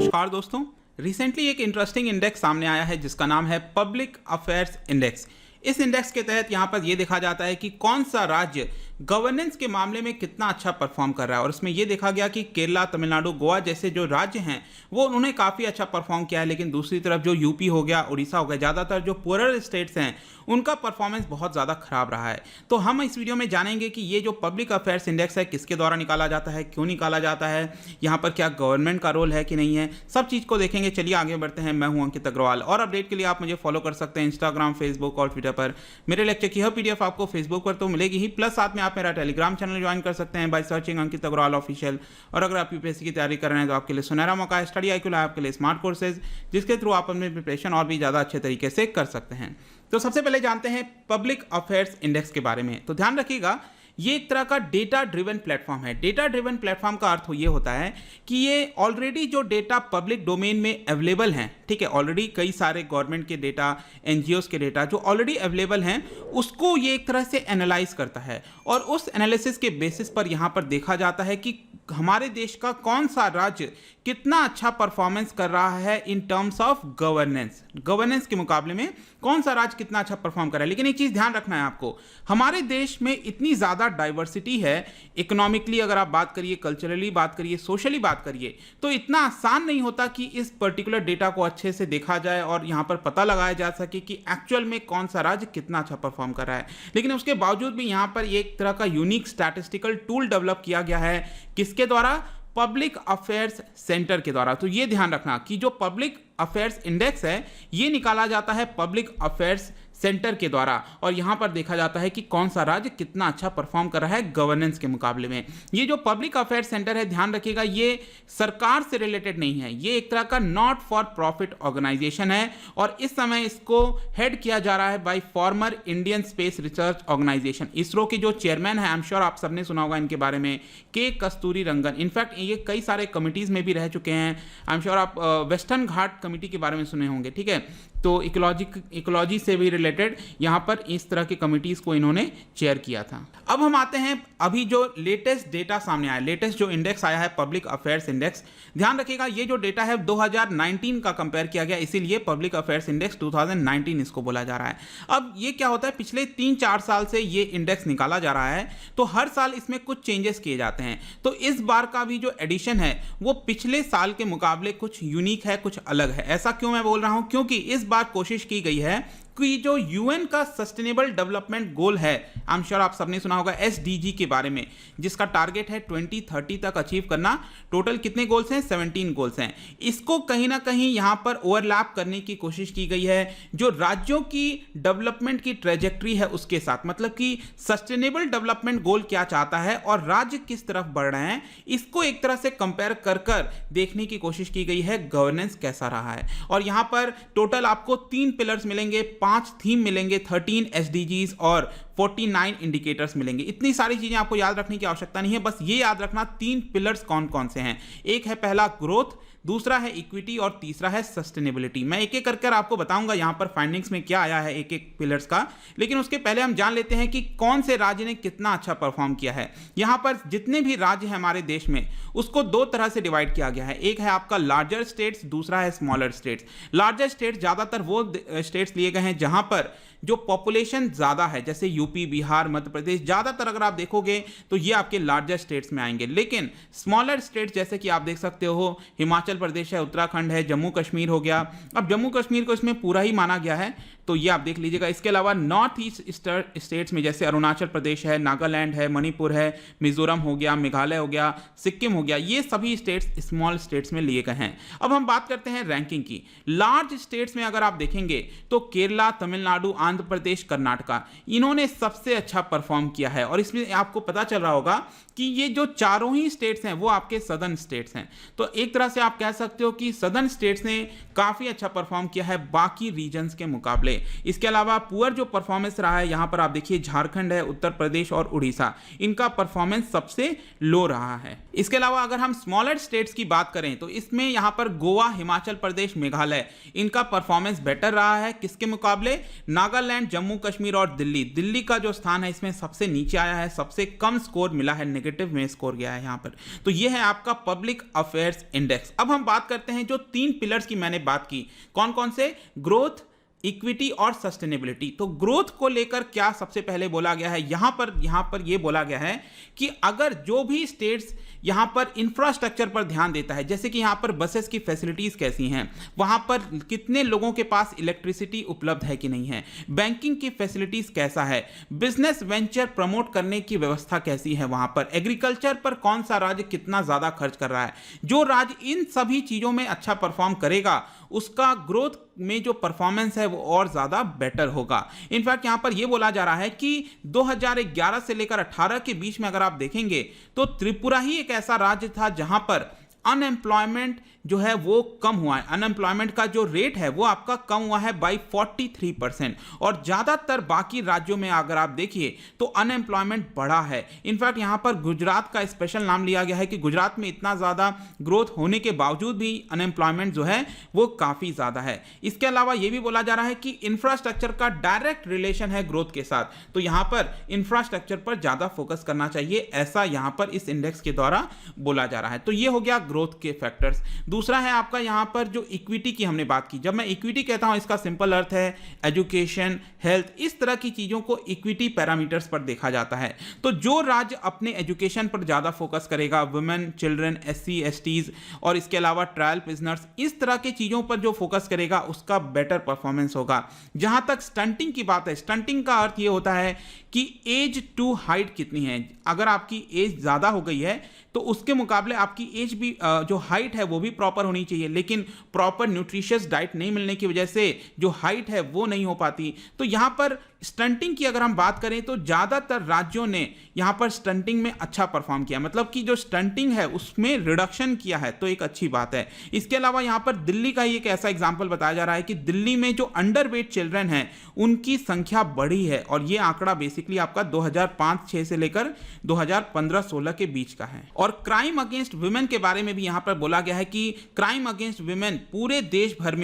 नमस्कार दोस्तों। रिसेंटली एक इंटरेस्टिंग इंडेक्स सामने आया है जिसका नाम है पब्लिक अफेयर्स इंडेक्स। इस इंडेक्स के तहत यहाँ पर यह देखा जाता है कि कौन सा राज्य गवर्नेंस के मामले में कितना अच्छा परफॉर्म कर रहा है और उसमें यह देखा गया कि केरला, तमिलनाडु, गोवा जैसे जो राज्य हैं वो उन्होंने काफ़ी अच्छा परफॉर्म किया है, लेकिन दूसरी तरफ जो यूपी हो गया, उड़ीसा हो गया, ज़्यादातर जो पुअरर स्टेट्स हैं उनका परफॉर्मेंस बहुत ज़्यादा खराब रहा है। तो हम इस वीडियो में जानेंगे कि ये जो पब्लिक अफेयर्स इंडेक्स है किसके द्वारा निकाला जाता है, क्यों निकाला जाता है, यहाँ पर क्या गवर्नमेंट का रोल है कि नहीं है, सब चीज़ को देखेंगे। चलिए आगे बढ़ते हैं। मैं हूं अंकित अग्रवाल और अपडेट के लिए आप मुझे फॉलो कर सकते हैं इंस्टाग्राम, फेसबुक और ट्विटर पर। मेरे लेक्चर की यह पीडीएफ आपको फेसबुक पर तो मिलेगी ही, प्लस साथ में आप मेरा टेलीग्राम चैनल ज्वाइन कर सकते हैं by searching Ankit Agrawal official. और अगर आप यूपीएससी की तैयारी कर रहे हैं तो आपके लिए सुनहरा मौका है। स्टडी IQ लाइव आपके लिए स्मार्ट कोर्सेज जिसके थ्रू आप अपनी प्रिपरेशन और भी ज़्यादा अच्छे तरीके से कर सकते हैं। तो सबसे पहले जानते हैं पब्लिक अफेयर्स इंडेक्स के बारे में। तो ध्यान रखिएगा, ये एक तरह का डेटा ड्रिवन प्लेटफॉर्म है। डेटा ड्रिवन प्लेटफॉर्म का अर्थ ये होता है कि ये ऑलरेडी जो डेटा पब्लिक डोमेन में अवेलेबल हैं, ठीक है, ऑलरेडी कई सारे गवर्नमेंट के डेटा, NGOs के डेटा जो ऑलरेडी अवेलेबल हैं उसको ये एक तरह से एनालाइज करता है और उस एनालिसिस के बेसिस पर यहाँ पर देखा जाता है कि हमारे देश का कौन सा राज्य कितना अच्छा परफॉर्मेंस कर रहा है इन टर्म्स ऑफ गवर्नेंस के मुकाबले में कौन सा राज्य कितना अच्छा परफॉर्म कर रहा है। लेकिन एक चीज़ ध्यान रखना है आपको, हमारे देश में इतनी ज़्यादा डाइवर्सिटी है, इकोनॉमिकली अगर आप बात करिए, कल्चरली बात करिए, सोशली बात करिए, तो इतना आसान नहीं होता कि इस पर्टिकुलर डेटा को अच्छे से देखा जाए और यहाँ पर पता लगाया जा सके कि एक्चुअल में कौन सा राज्य कितना अच्छा परफॉर्म कर रहा है। लेकिन उसके बावजूद भी यहाँ पर एक तरह का यूनिक स्टैटिस्टिकल टूल डेवलप किया गया है, किसके द्वारा? पब्लिक अफेयर्स सेंटर के द्वारा। तो ये ध्यान रखना कि जो पब्लिक अफेयर्स इंडेक्स है ये निकाला जाता है पब्लिक अफेयर्स सेंटर के द्वारा और यहाँ पर देखा जाता है कि कौन सा राज्य कितना अच्छा परफॉर्म कर रहा है गवर्नेंस के मुकाबले में। ये जो पब्लिक अफेयर्स सेंटर है, ध्यान रखिएगा, ये सरकार से रिलेटेड नहीं है, ये एक तरह का नॉट फॉर प्रॉफिट ऑर्गेनाइजेशन है और इस समय इसको हेड किया जा रहा है by former Indian Space Research Organisation. ISRO के जो चेयरमैन है, आई एम श्योर आप सबने सुना होगा इनके बारे में, के कस्तूरी रंगन। इनफैक्ट ये कई सारे कमिटीज़ में भी रह चुके हैं। आई एम श्योर आप वेस्टर्न घाट कमिटी के बारे में सुने होंगे, ठीक है। तो इकोलॉजी से भी रिलेटेड यहाँ पर इस तरह की कमिटीज़ को इन्होंने चेयर किया था। अब हम आते हैं अभी जो लेटेस्ट डेटा सामने आया, लेटेस्ट जो इंडेक्स आया है पब्लिक अफेयर्स इंडेक्स। ध्यान रखिएगा, ये जो डेटा है 2019 का कंपेयर किया गया, इसीलिए पब्लिक अफेयर्स इंडेक्स 2019 इसको बोला जा रहा है। अब ये क्या होता है, पिछले 3-4 साल से ये इंडेक्स निकाला जा रहा है, तो हर साल इसमें कुछ चेंजेस किए जाते हैं। तो इस बार का भी जो एडिशन है वो पिछले साल के मुकाबले कुछ यूनिक है, कुछ अलग है। ऐसा क्यों मैं बोल रहा हूं? क्योंकि इस बार कोशिश की गई है कि जो UN का सस्टेनेबल डेवलपमेंट गोल है, आई एम श्योर आप सबने सुना होगा SDG के बारे में, जिसका टारगेट है 2030 तक अचीव करना। टोटल कितने गोल्स हैं? 17 गोल्स हैं। इसको कहीं ना कहीं यहां पर ओवरलैप करने की कोशिश की गई है जो राज्यों की डेवलपमेंट की ट्रेजेक्ट्री है उसके साथ। मतलब कि सस्टेनेबल डेवलपमेंट गोल क्या चाहता है और राज्य किस तरफ बढ़ रहे हैं, इसको एक तरह से कंपेयर कर देखने की कोशिश की गई है गवर्नेंस कैसा रहा है। और यहां पर टोटल आपको 3 पिलर्स मिलेंगे, 5 थीम मिलेंगे, 13 SDGs और 49 इंडिकेटर्स मिलेंगे। इतनी सारी चीजें आपको याद रखने की आवश्यकता नहीं है, बस ये याद रखना 3 पिलर्स कौन कौन से हैं। एक है पहला ग्रोथ, दूसरा है इक्विटी और तीसरा है सस्टेनेबिलिटी। मैं एक एक कर आपको बताऊंगा यहां पर फाइंडिंग्स में क्या आया है एक एक पिलर्स का, लेकिन उसके पहले हम जान लेते हैं कि कौन से राज्य ने कितना अच्छा परफॉर्म किया है। यहां पर जितने भी राज्य हैं हमारे देश में उसको 2 तरह से डिवाइड किया गया है। एक है आपका लार्जर स्टेट्स, दूसरा है स्मॉलर स्टेट्स। लार्जर स्टेट्स ज्यादातर वो स्टेट्स लिए गए हैं जहां पर जो पॉपुलेशन ज्यादा है, जैसे यूपी, बिहार, मध्य प्रदेश, ज्यादातर अगर आप देखोगे तो ये आपके लार्जर स्टेट्स में आएंगे। लेकिन स्मॉलर स्टेट्स जैसे कि आप देख सकते हो, हिमाचल प्रदेश है, उत्तराखंड है, जम्मू कश्मीर हो गया। अब जम्मू कश्मीर को इसमें पूरा ही माना गया है, तो ये आप देख लीजिएगा। इसके अलावा नॉर्थ ईस्ट स्टेट्स में जैसे अरुणाचल प्रदेश है, नागालैंड है, मणिपुर है, मिजोरम हो गया, मेघालय हो गया, सिक्किम हो गया, ये सभी स्टेट्स स्मॉल स्टेट्स में लिए गए हैं। अब हम बात करते हैं रैंकिंग की। लार्ज स्टेट्स में अगर आप देखेंगे तो केरला, तमिलनाडु, आंध्र प्रदेश, कर्नाटका, इन्होंने सबसे अच्छा परफॉर्म किया है। और इसमें आपको पता चल रहा होगा कि ये जो चारों ही स्टेट्स हैं वो आपके सदर्न स्टेट्स हैं। तो एक तरह से आप कह सकते हो कि सदर्न स्टेट्स ने काफी अच्छा परफॉर्म किया है बाकी रीजन्स के मुकाबले। चाहिए। इसके अलावा पुअर जो परफॉर्मेंस रहा है, यहाँ पर आप देखिए झारखंड है, उत्तर प्रदेश और उड़ीसा, इनका परफॉर्मेंस सबसे लो रहा है। इसके अलावा अगर हम स्मॉलर स्टेट्स की बात करें तो इसमें यहाँ पर गोवा, हिमाचल प्रदेश, मेघालय, इनका परफॉर्मेंस बेटर रहा है। किसके मुकाबले? नागालैंड, जम्मू कश्मीर और दिल्ली। दिल्ली का जो स्थान है इसमें सबसे नीचे आया है, सबसे कम स्कोर मिला है, नेगेटिव में स्कोर गया है यहाँ पर। तो ये है आपका पब्लिक अफेयर्स इंडेक्स। अब हम बात करते हैं जो 3 पिलर्स की मैंने बात की, कौन कौन से? ग्रोथ, इक्विटी और सस्टेनेबिलिटी। तो ग्रोथ को लेकर क्या सबसे पहले बोला गया है? यहां पर यह बोला गया है कि अगर जो भी स्टेट्स यहां पर इंफ्रास्ट्रक्चर पर ध्यान देता है, जैसे कि यहां पर बसेस की फैसिलिटीज कैसी हैं, वहां पर कितने लोगों के पास इलेक्ट्रिसिटी उपलब्ध है कि नहीं है, बैंकिंग की फैसिलिटीज कैसा है, बिजनेस वेंचर प्रमोट करने की व्यवस्था कैसी है, वहां पर एग्रीकल्चर पर कौन सा राज्य कितना ज्यादा खर्च कर रहा है, जो राज्य इन सभी चीजों में अच्छा परफॉर्म करेगा उसका ग्रोथ में जो परफॉर्मेंस है वो और ज्यादा बेटर होगा। इनफैक्ट यहां पर यह बोला जा रहा है कि 2011 से लेकर 18 के बीच में अगर आप देखेंगे तो त्रिपुरा ही एक ऐसा राज्य था जहां पर अनएम्प्लॉयमेंट जो है वो कम हुआ है। अनएम्प्लॉयमेंट का जो रेट है वो आपका कम हुआ है बाई 43%, और ज्यादातर बाकी राज्यों में अगर आप देखिए तो अनएम्प्लॉयमेंट बढ़ा है। इनफैक्ट यहां पर गुजरात का स्पेशल नाम लिया गया है कि गुजरात में इतना ज्यादा ग्रोथ होने के बावजूद भी अनएम्प्लॉयमेंट जो है वो काफी ज्यादा है। इसके अलावा यह भी बोला जा रहा है कि इंफ्रास्ट्रक्चर का डायरेक्ट रिलेशन है ग्रोथ के साथ, तो यहां पर इंफ्रास्ट्रक्चर पर ज्यादा फोकस करना चाहिए, ऐसा यहां पर इस इंडेक्स के द्वारा बोला जा रहा है। तो यह हो गया ग्रोथ के फैक्टर्स। दूसरा है आपका यहां पर जो इक्विटी की हमने बात की। जब मैं इक्विटी कहता हूं इसका सिंपल अर्थ है एजुकेशन, हेल्थ, इस तरह की चीजों को इक्विटी पैरामीटर्स पर देखा जाता है। तो जो राज्य अपने एजुकेशन पर ज्यादा फोकस करेगा, वुमेन, चिल्ड्रन, एससी, एसटीज और इसके अलावा ट्रायल प्रिजनर्स, इस तरह की चीजों पर जो फोकस करेगा उसका बेटर परफॉर्मेंस होगा। जहां तक स्टंटिंग की बात है, स्टंटिंग का अर्थ यह होता है कि एज टू हाइट कितनी है। अगर आपकी एज ज्यादा हो गई है तो उसके मुकाबले आपकी एज भी जो हाइट है वो भी प्रॉपर होनी चाहिए, लेकिन प्रॉपर न्यूट्रिशियस डाइट नहीं मिलने की वजह से जो हाइट है वो नहीं हो पाती। तो यहां पर स्टंटिंग की अगर हम बात करें तो ज्यादातर राज्यों ने यहां पर स्टंटिंग में अच्छा परफॉर्म किया, मतलब कि जो स्टंटिंग है उसमें रिडक्शन किया है, तो एक अच्छी बात है। इसके अलावा यहां पर दिल्ली का एक ऐसा एग्जांपल बताया जा रहा है कि दिल्ली में जो अंडरवेट चिल्ड्रन हैं उनकी संख्या बढ़ी है, और यह आंकड़ा बेसिकली आपका 2005-6 से लेकर 2015-16 के बीच का है। और क्राइम अगेंस्ट वुमेन के बारे में भी यहां पर बोला गया है कि क्राइम अगेंस्ट वुमेन पूरे देश भर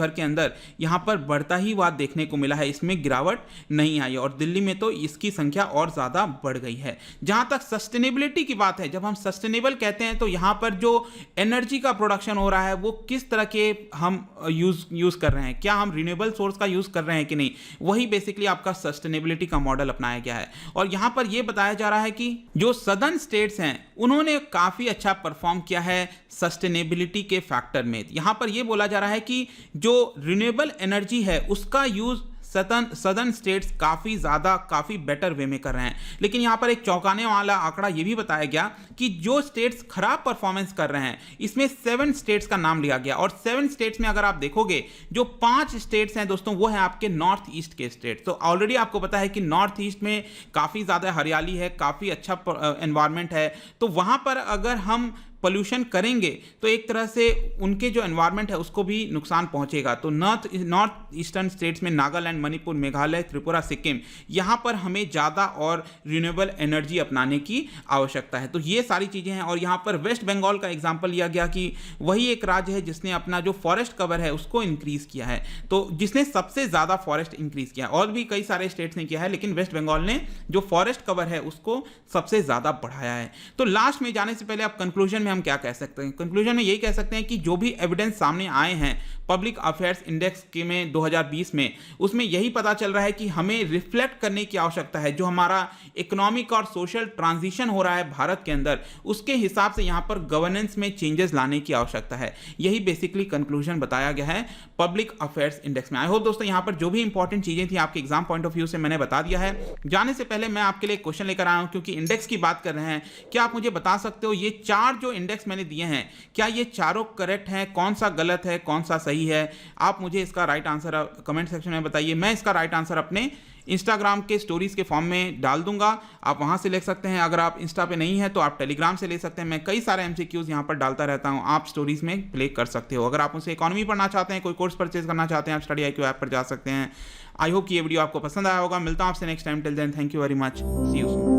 के अंदर यहां पर बढ़ता ही हुआ देखने को मिला है, इसमें गिरावट नहीं आई, और दिल्ली में तो इसकी संख्या और ज्यादा बढ़ गई है। जहां तक सस्टेनेबिलिटी की बात है, जब हम सस्टेनेबल कहते हैं तो यहां पर जो एनर्जी का प्रोडक्शन हो रहा है वो किस तरह के हम यूज कर रहे हैं, क्या हम रिन्यूएबल सोर्स का यूज कर रहे हैं कि नहीं, वही बेसिकली आपका सस्टेनेबिलिटी का मॉडल अपनाया गया है। और यहां पर यह बताया जा रहा है कि जो सदर्न स्टेट्स हैं उन्होंने काफी अच्छा परफॉर्म किया है सस्टेनेबिलिटी के फैक्टर में। यहां पर यह बोला जा रहा है कि जो रिन्यूएबल एनर्जी है उसका यूज सदर्न स्टेट्स काफी बेटर वे में कर रहे हैं। लेकिन यहां पर एक चौंकाने वाला आंकड़ा यह भी बताया गया कि जो स्टेट्स खराब परफॉर्मेंस कर रहे हैं इसमें 7 स्टेट्स का नाम लिया गया, और 7 स्टेट्स में अगर आप देखोगे जो 5 स्टेट्स हैं दोस्तों वो है आपके नॉर्थ ईस्ट के स्टेट। तो ऑलरेडी आपको पता है कि नॉर्थ ईस्ट में काफी ज्यादा हरियाली है, काफी अच्छा एनवायरमेंट है, तो वहां पर अगर हम पोल्यूशन करेंगे तो एक तरह से उनके जो एनवायरनमेंट है उसको भी नुकसान पहुंचेगा। तो नॉर्थ ईस्टर्न स्टेट्स में नागालैंड, मणिपुर, मेघालय, त्रिपुरा, सिक्किम, यहां पर हमें ज़्यादा और रिन्यूएबल एनर्जी अपनाने की आवश्यकता है। तो ये सारी चीज़ें हैं। और यहाँ पर वेस्ट बंगाल का एग्जाम्पल लिया गया कि वही एक राज्य है जिसने अपना जो फॉरेस्ट कवर है उसको इंक्रीज किया है, तो जिसने सबसे ज़्यादा फॉरेस्ट इंक्रीज किया। और भी कई सारे स्टेट्स ने किया है, लेकिन वेस्ट बंगाल ने जो फॉरेस्ट कवर है उसको सबसे ज़्यादा बढ़ाया है। तो लास्ट में जाने से पहले आप कंक्लूजन में हम क्या कह सकते हैं? कंक्लूजन में यही कह सकते हैं कि जो भी एविडेंस सामने आए हैं पब्लिक अफेयर्स इंडेक्स के में 2020 में, उसमें यही पता चल रहा है कि हमें रिफ्लेक्ट करने की आवश्यकता है जो हमारा इकोनॉमिक और सोशल ट्रांजिशन हो रहा है भारत के अंदर, उसके हिसाब से यहां पर गवर्नेंस में चेंजेस लाने की आवश्यकता है। यही बेसिकली कंक्लूजन बताया गया है पब्लिक अफेयर्स इंडेक्स में। आई होप दोस्तों यहां पर जो भी इंपॉर्टेंट चीजें थी आपके एग्जाम पॉइंट ऑफ व्यू से मैंने बता दिया है। जाने से पहले मैं आपके लिए क्वेश्चन लेकर आया हूं, क्योंकि इंडेक्स की बात कर रहे हैं, क्या आप मुझे बता सकते हो ये 4 जो इंडेक्स मैंने दिए हैं क्या ये चारों करेक्ट हैं? कौन सा गलत है, कौन सा सही है? आप मुझे इसका राइट आंसर कमेंट सेक्शन में बताइए। मैं इसका राइट आंसर अपने इंस्टाग्राम के स्टोरीज़ के फॉर्म में डाल दूंगा, आप वहाँ से ले सकते हैं। अगर आप इंस्टा पे नहीं है तो आप टेलीग्राम से ले सकते हैं। मैं कई सारे MCQs यहाँ पर डालता रहता हूँ, आप स्टोरीज़ में प्ले कर सकते हो। अगर आप उनसे इकोनॉमी पढ़ना चाहते हैं, कोई कोर्स परचेज करना चाहते हैं, आप स्टडी IQ ऐप पर जा सकते हैं। आई होप कि ये वीडियो आपको पसंद आया होगा। मिलता हूँ आपसे next time. Till then, thank you very much, see you soon.